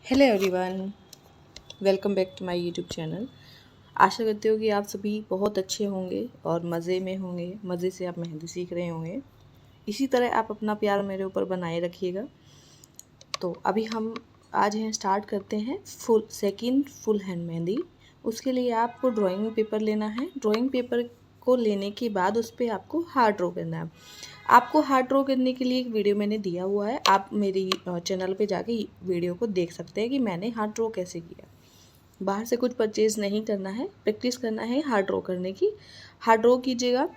Hello everyone, welcome back to my YouTube channel. आशा करती हूँ कि आप सभी बहुत अच्छे होंगे और मज़े में होंगे, मज़े से आप मेहंदी सीख रहे होंगे। इसी तरह आप अपना प्यार मेरे ऊपर बनाए रखिएगा। तो अभी हम आज हैं स्टार्ट करते हैं फुल हैंड मेहंदी। उसके लिए आपको ड्राइंग पेपर लेना है। ड्राइंग पेपर को लेने के बाद उस पर आपको हार्ड ड्रॉ करना है। आपको हार्ड ड्रॉ करने के लिए एक वीडियो मैंने दिया हुआ है, आप मेरी चैनल पे जाके वीडियो को देख सकते हैं कि मैंने हार्ड ड्रॉ कैसे किया। बाहर से कुछ परचेज़ नहीं करना है, प्रैक्टिस करना है हार्ड ड्रॉ करने की। हार्ड ड्रॉ कीजिएगा।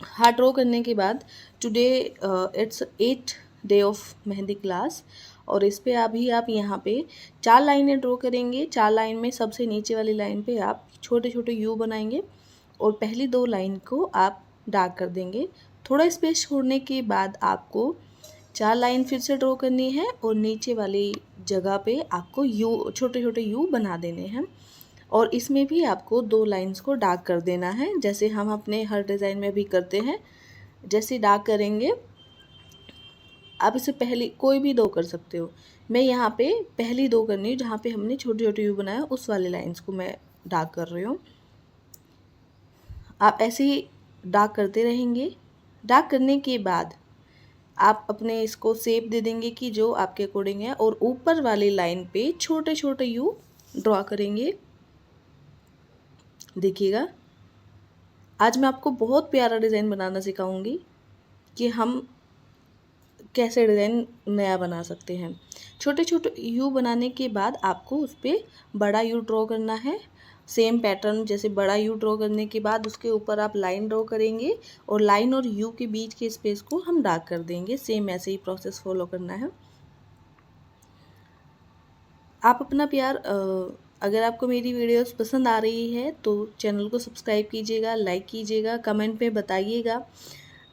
हार्ड ड्रॉ करने के बाद today it's 8 day of mehndi class, और इस पे अभी आप यहाँ पे 4 लाइनें ड्रॉ करेंगे। 4 लाइन में सबसे नीचे वाली लाइन पे आप छोटे छोटे यू बनाएंगे और पहली 2 लाइन को आप डार्क कर देंगे। थोड़ा स्पेस छोड़ने के बाद आपको 4 लाइन फिर से ड्रॉ करनी है और नीचे वाली जगह पे आपको यू, छोटे छोटे यू बना देने हैं। और इसमें भी आपको 2 लाइंस को डार्क कर देना है, जैसे हम अपने हर डिज़ाइन में भी करते हैं। जैसे डार्क करेंगे, आप इसे पहली कोई भी 2 कर सकते हो। मैं यहाँ पे पहली 2 करनी हूँ, जहाँ पे हमने छोटे छोटे यू बनाया उस वाले लाइंस को मैं डार्क कर रही हूँ। आप ऐसे ही डार्क करते रहेंगे। डार्क करने के बाद आप अपने इसको शेप दे देंगे कि जो आपके अकॉर्डिंग है, और ऊपर वाली लाइन पे छोटे छोटे यू ड्रॉ करेंगे। देखिएगा, आज मैं आपको बहुत प्यारा डिज़ाइन बनाना सिखाऊंगी कि हम कैसे डिज़ाइन नया बना सकते हैं। छोटे छोटे यू बनाने के बाद आपको उस पर बड़ा यू ड्रॉ करना है। सेम पैटर्न, जैसे बड़ा यू ड्रॉ करने के बाद उसके ऊपर आप लाइन ड्रॉ करेंगे और लाइन और यू के बीच के स्पेस को हम डार्क कर देंगे। सेम ऐसे ही प्रोसेस फॉलो करना है। आप अपना प्यार, अगर आपको मेरी वीडियोस पसंद आ रही है तो चैनल को सब्सक्राइब कीजिएगा, लाइक कीजिएगा, कमेंट में बताइएगा।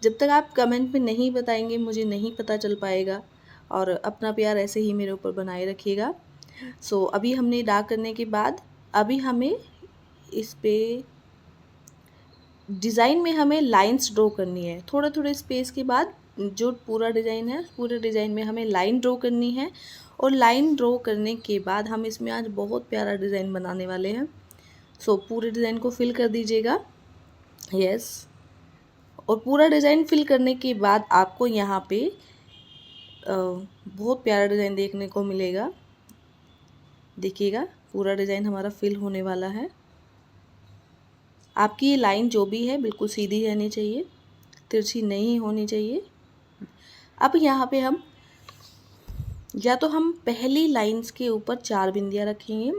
जब तक आप कमेंट में नहीं बताएंगे मुझे नहीं पता चल पाएगा। और अपना प्यार ऐसे ही मेरे ऊपर बनाए रखिएगा। सो अभी हमने डार्क करने के बाद अभी हमें इस पे डिज़ाइन में हमें लाइंस ड्रॉ करनी है। थोड़े थोड़े स्पेस के बाद जो पूरा डिज़ाइन है, पूरे डिज़ाइन में हमें लाइन ड्रॉ करनी है। और लाइन ड्रॉ करने के बाद हम इसमें आज बहुत प्यारा डिज़ाइन बनाने वाले हैं। सो पूरे डिज़ाइन को फिल कर दीजिएगा। यस, और पूरा डिज़ाइन फिल करने के बाद आपको यहाँ पे बहुत प्यारा डिज़ाइन देखने को मिलेगा। देखिएगा, पूरा डिज़ाइन हमारा फिल होने वाला है। आपकी ये लाइन जो भी है बिल्कुल सीधी रहनी चाहिए, तिरछी नहीं होनी चाहिए। अब यहाँ पे हम या तो हम पहली लाइंस के ऊपर 4 बिंदियाँ रखेंगे,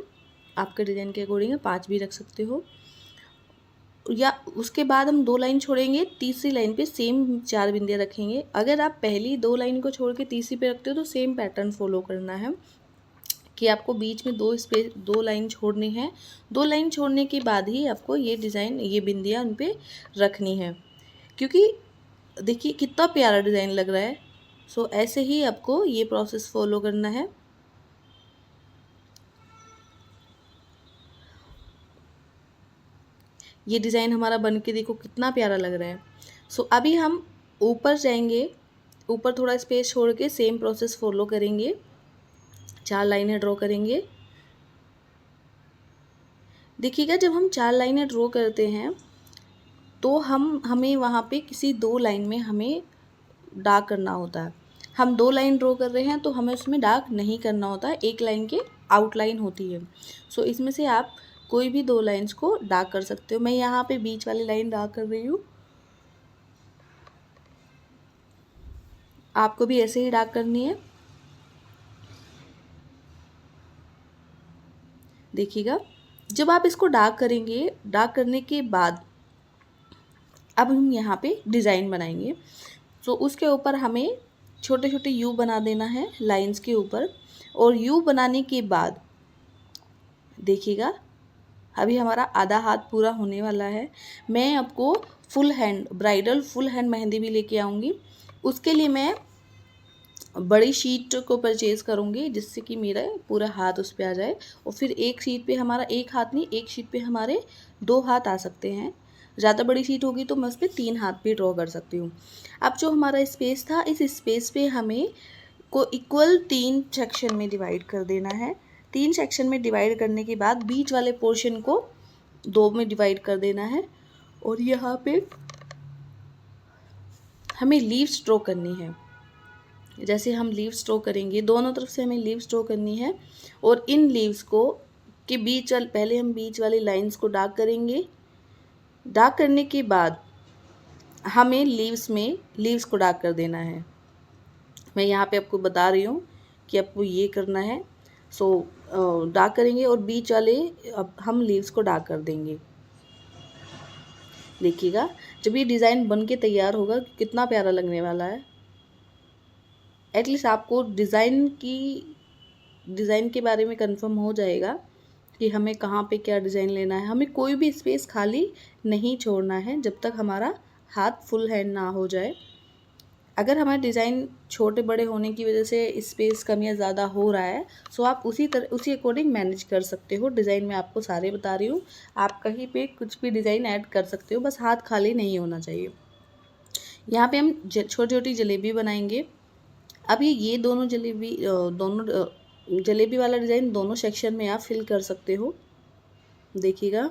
आपके डिज़ाइन के अकॉर्डिंग 5 भी रख सकते हो, या उसके बाद हम 2 लाइन छोड़ेंगे, तीसरी लाइन पे सेम 4 बिंदियाँ रखेंगे। अगर आप पहली 2 लाइन को छोड़ के तीसरी पे रखते हो तो सेम पैटर्न फॉलो करना है कि आपको बीच में 2 लाइन छोड़नी है। 2 लाइन छोड़ने के बाद ही आपको ये डिज़ाइन, ये बिंदियाँ उन पे रखनी है, क्योंकि देखिए कितना प्यारा डिज़ाइन लग रहा है। सो ऐसे ही आपको ये प्रोसेस फॉलो करना है। ये डिज़ाइन हमारा बन के देखो कितना प्यारा लग रहा है। सो अभी हम ऊपर जाएंगे, ऊपर थोड़ा स्पेस छोड़ के सेम प्रोसेस फॉलो करेंगे। 4 लाइनें ड्रॉ करेंगे। देखिएगा, जब हम 4 लाइनें ड्रॉ करते हैं तो हमें वहाँ पे किसी 2 लाइन में हमें डार्क करना होता है। हम 2 लाइन ड्रॉ कर रहे हैं तो हमें उसमें डार्क नहीं करना होता है, एक लाइन के आउटलाइन होती है। सो इसमें से आप कोई भी 2 लाइंस को डार्क कर सकते हो। मैं यहाँ पे बीच वाली लाइन डार्क कर रही हूँ, आपको भी ऐसे ही डार्क करनी है। देखिएगा, जब आप इसको डार्क करेंगे, डार्क करने के बाद अब हम यहाँ पे डिज़ाइन बनाएंगे। सो उसके ऊपर हमें छोटे छोटे यू बना देना है लाइंस के ऊपर। और यू बनाने के बाद देखिएगा, अभी हमारा आधा हाथ पूरा होने वाला है। मैं आपको full hand, bridal full hand mehndi भी लेके आऊँगी। उसके लिए मैं बड़ी शीट को परचेज़ करूँगी, जिससे कि मेरा पूरा हाथ उस पर आ जाए। और फिर एक शीट पे हमारा एक हाथ नहीं, एक शीट पे हमारे 2 हाथ आ सकते हैं। ज़्यादा बड़ी शीट होगी तो मैं उस पर 3 हाथ भी ड्रॉ कर सकती हूँ। अब जो हमारा स्पेस था, इस स्पेस पे हमें को इक्वल 3 सेक्शन में डिवाइड कर देना है। 3 सेक्शन में डिवाइड करने के बाद बीच वाले पोर्शन को 2 में डिवाइड कर देना है और यहाँ पे हमें लीव्स ड्रॉ करनी है। जैसे हम लीव्स ड्रॉ करेंगे, दोनों तरफ से हमें लीव्स ड्रॉ करनी है और इन लीव्स को के बीच वाले, पहले हम बीच वाली लाइंस को डार्क करेंगे। डार्क करने के बाद हमें लीव्स को डार्क कर देना है। मैं यहाँ पे आपको बता रही हूँ कि आपको ये करना है। सो डार्क करेंगे और बीच वाले अब हम लीव्स को डार्क कर देंगे। देखिएगा जब ये डिज़ाइन बन के तैयार होगा कितना प्यारा लगने वाला है। एटलीस्ट आपको डिज़ाइन के बारे में कंफर्म हो जाएगा कि हमें कहाँ पे क्या डिज़ाइन लेना है। हमें कोई भी स्पेस खाली नहीं छोड़ना है जब तक हमारा हाथ फुल हैंड ना हो जाए। अगर हमारा डिज़ाइन छोटे बड़े होने की वजह से स्पेस कम या ज़्यादा हो रहा है सो आप उसी अकॉर्डिंग मैनेज कर सकते हो। डिज़ाइन में आपको सारे बता रही हूँ, आप कहीं पे कुछ भी डिज़ाइन ऐड कर सकते हो, बस हाथ खाली नहीं होना चाहिए। यहाँ पे हम छोटी छोटी जलेबी बनाएंगे। अब ये दोनों जलेबी वाला डिज़ाइन दोनों सेक्शन में आप फिल कर सकते हो। देखिएगा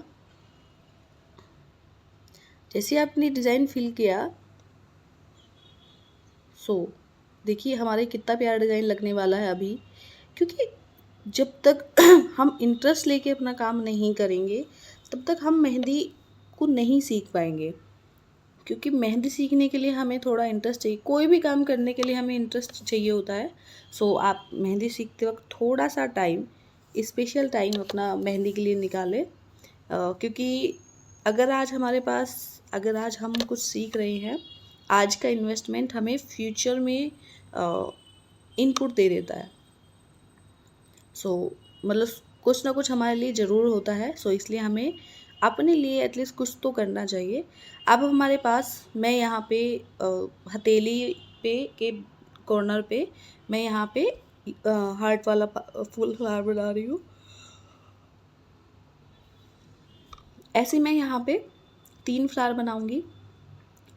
जैसे आपने डिज़ाइन फिल किया सो देखिए हमारे कितना प्यारा डिज़ाइन लगने वाला है अभी। क्योंकि जब तक हम इंटरेस्ट लेके अपना काम नहीं करेंगे तब तक हम मेहंदी को नहीं सीख पाएंगे। क्योंकि मेहंदी सीखने के लिए हमें थोड़ा इंटरेस्ट चाहिए, कोई भी काम करने के लिए हमें इंटरेस्ट चाहिए होता है। सो आप मेहंदी सीखते वक्त थोड़ा सा टाइम, स्पेशल टाइम अपना मेहंदी के लिए निकालें। क्योंकि अगर आज हम कुछ सीख रहे हैं, आज का इन्वेस्टमेंट हमें फ्यूचर में इनपुट दे देता है। सो मतलब कुछ ना कुछ हमारे लिए ज़रूर होता है। सो इसलिए हमें अपने लिए एटलीस्ट कुछ तो करना चाहिए। अब हमारे पास, मैं यहाँ पे हथेली पे के कॉर्नर पे मैं यहाँ पे हार्ट वाला फुल फ्लावर बना रही हूँ। ऐसे मैं यहाँ पे 3 फ्लावर बनाऊँगी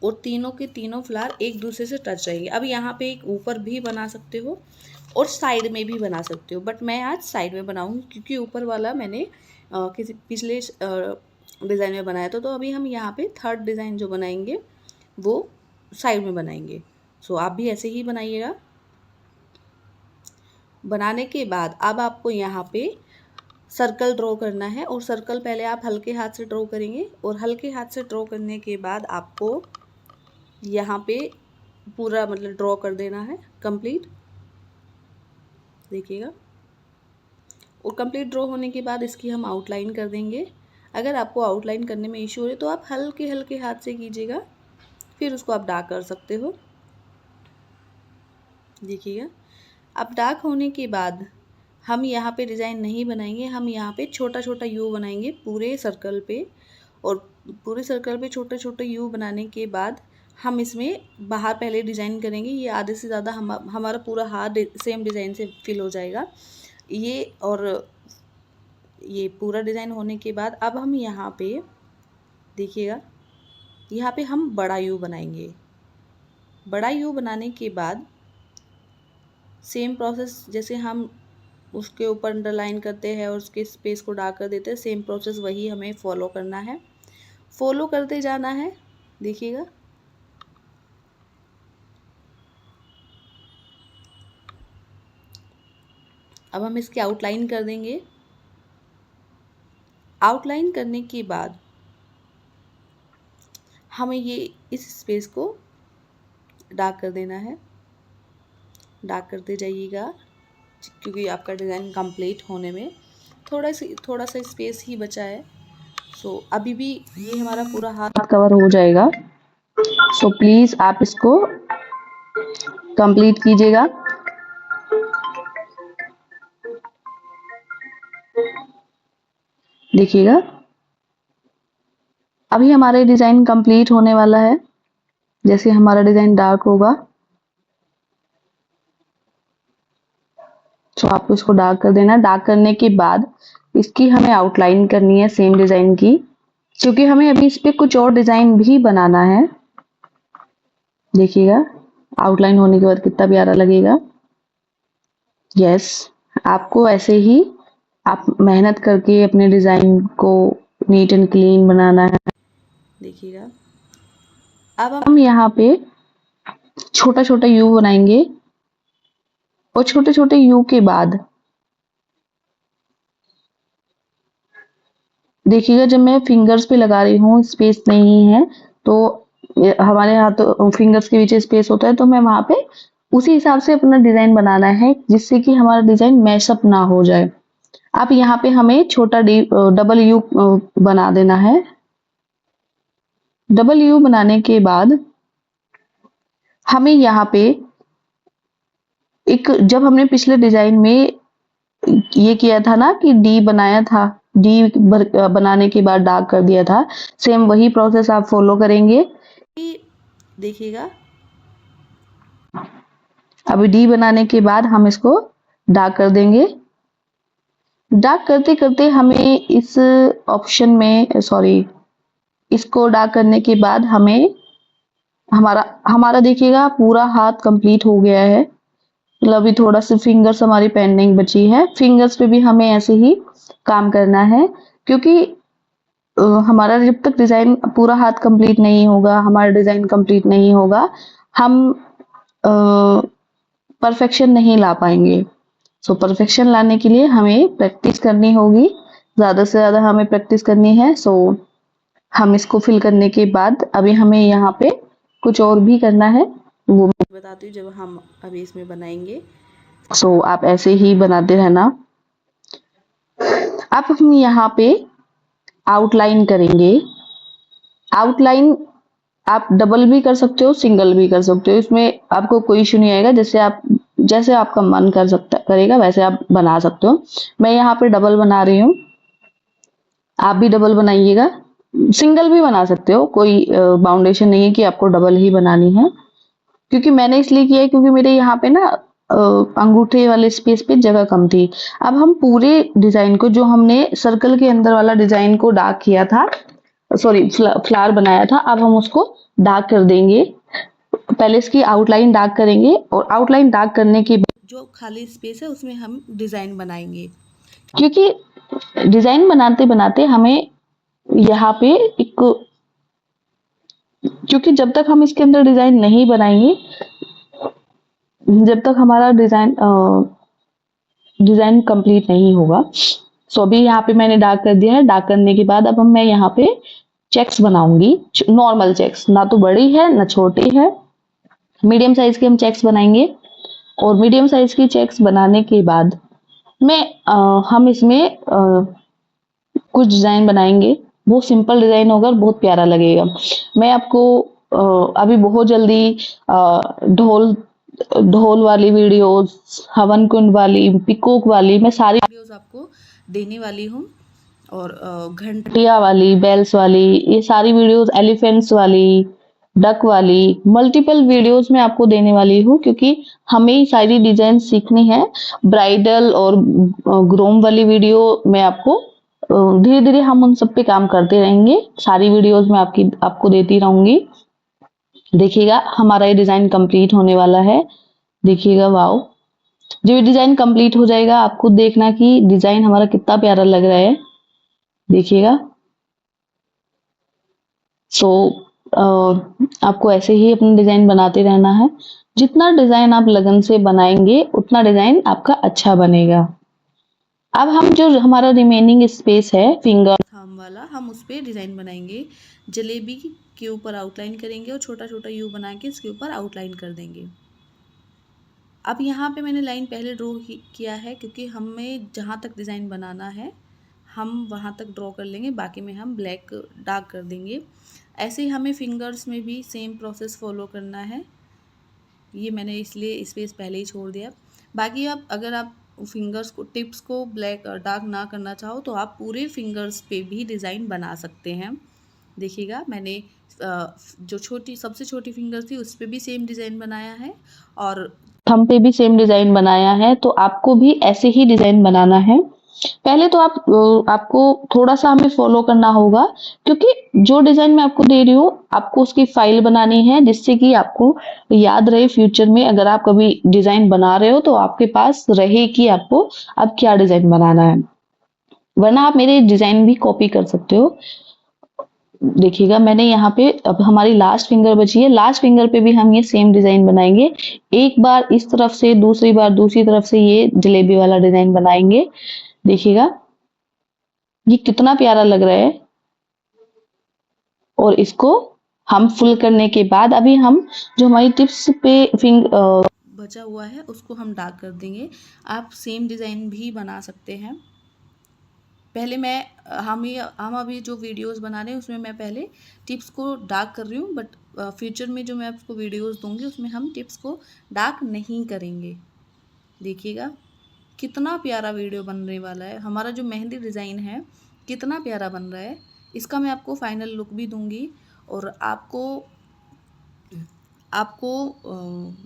और तीनों के तीनों फ्लावर एक दूसरे से टच रहेंगे। अब यहाँ पे एक ऊपर भी बना सकते हो और साइड में भी बना सकते हो, बट मैं आज साइड में बनाऊँगी क्योंकि ऊपर वाला मैंने किसी पिछले डिज़ाइन में बनाया था। तो अभी हम यहाँ पे थर्ड डिज़ाइन जो बनाएंगे वो साइड में बनाएंगे। सो आप भी ऐसे ही बनाइएगा। बनाने के बाद अब आपको यहाँ पे सर्कल ड्रॉ करना है और सर्कल पहले आप हल्के हाथ से ड्रॉ करेंगे और हल्के हाथ से ड्रॉ करने के बाद आपको यहाँ पे पूरा मतलब ड्रॉ कर देना है कंप्लीट। देखिएगा और कंप्लीट ड्रॉ होने के बाद इसकी हम आउटलाइन कर देंगे। अगर आपको आउटलाइन करने में इशू हो रही तो आप हल्के हल्के हाथ से कीजिएगा, फिर उसको आप डार्क कर सकते हो। देखिएगा अब डार्क होने के बाद हम यहाँ पे डिज़ाइन नहीं बनाएंगे, हम यहाँ पे छोटा छोटा यू बनाएंगे पूरे सर्कल पे। और पूरे सर्कल पे छोटे छोटे यू बनाने के बाद हम इसमें बाहर पहले डिज़ाइन करेंगे। ये आधे से ज़्यादा हमारा पूरा हाथ सेम डिज़ाइन से फिल हो जाएगा ये पूरा डिज़ाइन होने के बाद अब हम यहाँ पे देखिएगा, यहाँ पे हम बड़ा यू बनाएंगे। बड़ा यू बनाने के बाद सेम प्रोसेस, जैसे हम उसके ऊपर अंडरलाइन करते हैं और उसके स्पेस को डार्क कर देते हैं, सेम प्रोसेस वही हमें फॉलो करना है, फॉलो करते जाना है। देखिएगा अब हम इसकी आउटलाइन कर देंगे। आउटलाइन करने के बाद हमें इस स्पेस को डार्क कर देना है। डार्क करते जाइएगा क्योंकि आपका डिज़ाइन कंप्लीट होने में थोड़ा सा स्पेस ही बचा है। सो अभी भी ये हमारा पूरा हाथ कवर हो जाएगा। सो प्लीज़ आप इसको कंप्लीट कीजिएगा। देखिएगा अभी हमारे डिज़ाइन कंप्लीट होने वाला है। जैसे हमारा डिज़ाइन डार्क होगा तो आपको इसको डार्क कर देना। डार्क करने के बाद इसकी हमें आउटलाइन करनी है सेम डिज़ाइन की, क्योंकि हमें अभी इस पे कुछ और डिज़ाइन भी बनाना है। देखिएगा आउटलाइन होने के बाद कितना प्यारा लगेगा। यस, आपको ऐसे ही आप मेहनत करके अपने डिज़ाइन को नीट एंड क्लीन बनाना है। देखिएगा अब हम हम यहाँ पे छोटा-छोटा यू बनाएँगे और छोटे-छोटे यू के बाद देखिएगा जब मैं फिंगर्स पे लगा रही हूँ स्पेस नहीं है तो हमारे हाथों फिंगर्स के बीच स्पेस होता है तो मैं वहां पे उसी हिसाब से अपना डिजाइन बनाना है जिससे कि हमारा डिजाइन मैशअप ना हो जाए। आप यहाँ पे हमें छोटा डबल यू बना देना है। डबल यू बनाने के बाद हमें यहाँ पे एक जब हमने पिछले डिजाइन में ये किया था ना कि डी बनाया था, डी बनाने के बाद डार्क कर दिया था, सेम वही प्रोसेस आप फॉलो करेंगे। देखिएगा अभी डी बनाने के बाद हम इसको डार्क कर देंगे। डार्क करते करते हमें इस ऑप्शन में इसको डार्क करने के बाद हमें हमारा हमारा देखिएगा पूरा हाथ कंप्लीट हो गया है। मतलब अभी थोड़ा सा फिंगर्स हमारी पेंडिंग बची है। फिंगर्स पे भी हमें ऐसे ही काम करना है क्योंकि हमारा जब तक डिजाइन पूरा हाथ कंप्लीट नहीं होगा, हमारा डिजाइन कंप्लीट नहीं होगा, हम परफेक्शन नहीं ला पाएंगे। सो परफेक्शन लाने के लिए हमें प्रैक्टिस करनी होगी, ज्यादा से ज्यादा हमें प्रैक्टिस करनी है। सो हम इसको फिल करने के बाद अभी हमें यहाँ पे कुछ और भी करना है, वो मैं बताती हूँ जब हम अभी इसमें बनाएंगे। सो आप ऐसे ही बनाते रहना। अब हम यहाँ पे आउटलाइन करेंगे। आउटलाइन आप डबल भी कर सकते हो, सिंगल भी कर सकते हो, इसमें आपको कोई इशू नहीं आएगा। जैसे आपका मन करेगा वैसे आप बना सकते हो। मैं यहाँ पे डबल बना रही हूँ, आप भी डबल बनाइएगा। सिंगल भी बना सकते हो, कोई बाउंडेशन नहीं है कि आपको डबल ही बनानी है। क्योंकि मैंने इसलिए किया है क्योंकि मेरे यहाँ पे ना अंगूठे वाले स्पेस पे जगह कम थी। अब हम पूरे डिजाइन को जो हमने सर्कल के अंदर वाला डिजाइन को डार्क किया था, फ्लावर बनाया था, अब हम उसको डार्क कर देंगे। पहले इसकी आउटलाइन डार्क करेंगे और आउटलाइन डार्क करने के बाद जो खाली स्पेस है उसमें हम डिजाइन बनाएंगे। क्योंकि डिजाइन बनाते बनाते हमें यहाँ पे एक, क्योंकि जब तक हम इसके अंदर डिजाइन नहीं बनाएंगे, जब तक हमारा डिजाइन कंप्लीट नहीं होगा। सो अभी यहाँ पे मैंने डार्क कर दिया है। डार्क करने के बाद अब मैं यहाँ पे चेक्स बनाऊंगी, नॉर्मल चेक्स, ना तो बड़ी है ना छोटी है, मीडियम साइज के हम चेक्स बनाएंगे। और मीडियम साइज की चेक्स बनाने के बाद हम इसमें कुछ डिजाइन बनाएंगे। बहुत सिंपल डिजाइन होगा और बहुत प्यारा लगेगा। मैं आपको अभी बहुत जल्दी ढोल ढोल वाली वीडियोस, हवन कुंड वाली, पिकॉक वाली, मैं सारी वीडियोस आपको देने वाली हूँ। और घंटिया वाली, बेल्स वाली, ये सारी वीडियोस, एलिफेंट्स वाली, डक वाली, मल्टीपल वीडियोस मैं आपको देने वाली हूँ क्योंकि हमें सारी डिजाइन सीखनी है। ब्राइडल और ग्रूम वाली वीडियो मैं आपको धीरे धीरे हम उन सब पे काम करते रहेंगे। सारी वीडियोस मैं आपको देती रहूंगी। देखिएगा हमारा ये डिजाइन कंप्लीट होने वाला है। देखिएगा वाओ, जब ये डिजाइन कंप्लीट हो जाएगा आप खुद देखना कि डिजाइन हमारा कितना प्यारा लग रहा है। देखिएगा। सो आपको ऐसे ही अपना डिजाइन बनाते रहना है। जितना डिजाइन आप लगन से बनाएंगे उतना डिजाइन आपका अच्छा बनेगा। अब हम जो हमारा रिमेनिंग स्पेस है फिंगर थंब वाला, हम उस पर डिजाइन बनाएंगे। जलेबी के ऊपर आउटलाइन करेंगे और छोटा छोटा यू बना के इसके ऊपर आउटलाइन कर देंगे। अब यहाँ पे मैंने लाइन पहले ड्रॉ किया है क्योंकि हमें जहाँ तक डिज़ाइन बनाना है हम वहाँ तक ड्रॉ कर लेंगे, बाकी में हम ब्लैक डार्क कर देंगे। ऐसे ही हमें फिंगर्स में भी सेम प्रोसेस फॉलो करना है। ये मैंने इसलिए स्पेस पहले ही छोड़ दिया। बाकी अब अगर आप फिंगर्स को टिप्स को ब्लैक डार्क ना करना चाहो तो आप पूरे फिंगर्स पे भी डिज़ाइन बना सकते हैं। देखिएगा मैंने जो सबसे छोटी फिंगर थी उस पर भी सेम डिज़ाइन बनाया है और थंब पे भी सेम डिजाइन बनाया है। तो आपको भी ऐसे ही डिजाइन बनाना है। पहले तो आपको थोड़ा सा हमें फॉलो करना होगा, क्योंकि जो डिजाइन मैं आपको दे रही हूँ आपको उसकी फाइल बनानी है, जिससे कि आपको याद रहे फ्यूचर में अगर आप कभी डिजाइन बना रहे हो तो आपके पास रहे कि आपको अब क्या डिजाइन बनाना है। वरना आप मेरे डिजाइन भी कॉपी कर सकते हो। देखिएगा मैंने यहाँ पे अब हमारी लास्ट फिंगर बची है, लास्ट फिंगर पे भी हम ये सेम डिजाइन बनाएंगे। एक बार इस तरफ से, दूसरी बार दूसरी तरफ से ये जलेबी वाला डिजाइन बनाएंगे। देखिएगा ये कितना प्यारा लग रहा है। और इसको हम फुल करने के बाद अभी हम जो हमारी टिप्स पे बचा हुआ है उसको हम डार्क कर देंगे। आप सेम डिज़ाइन भी बना सकते हैं। पहले हम अभी जो वीडियोस बना रहे हैं उसमें मैं पहले टिप्स को डार्क कर रही हूँ, बट फ्यूचर में जो मैं आपको वीडियोस दूंगी उसमें हम टिप्स को डार्क नहीं करेंगे। देखिएगा कितना प्यारा वीडियो बनने वाला है। हमारा जो मेहंदी डिज़ाइन है कितना प्यारा बन रहा है। इसका मैं आपको फाइनल लुक भी दूंगी। और आपको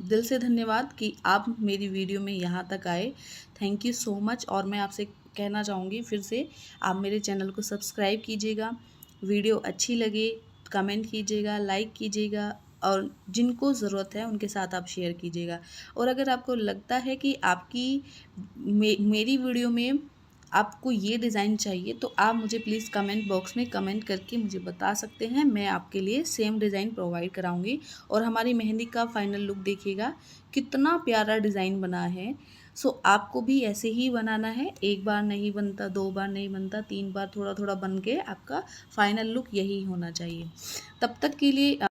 दिल से धन्यवाद कि आप मेरी वीडियो में यहाँ तक आए। Thank you so much. और मैं आपसे कहना चाहूँगी फिर से, आप मेरे चैनल को सब्सक्राइब कीजिएगा, वीडियो अच्छी लगे कमेंट कीजिएगा, लाइक कीजिएगा, और जिनको ज़रूरत है उनके साथ आप शेयर कीजिएगा। और अगर आपको लगता है कि मेरी वीडियो में आपको ये डिज़ाइन चाहिए तो आप मुझे प्लीज़ कमेंट बॉक्स में कमेंट करके मुझे बता सकते हैं। मैं आपके लिए सेम डिज़ाइन प्रोवाइड कराऊंगी। और हमारी मेहंदी का फाइनल लुक देखिएगा कितना प्यारा डिज़ाइन बना है। सो आपको भी ऐसे ही बनाना है। एक बार नहीं बनता, दो बार नहीं बनता, 3 बार थोड़ा थोड़ा बन के आपका फाइनल लुक यही होना चाहिए। तब तक के लिए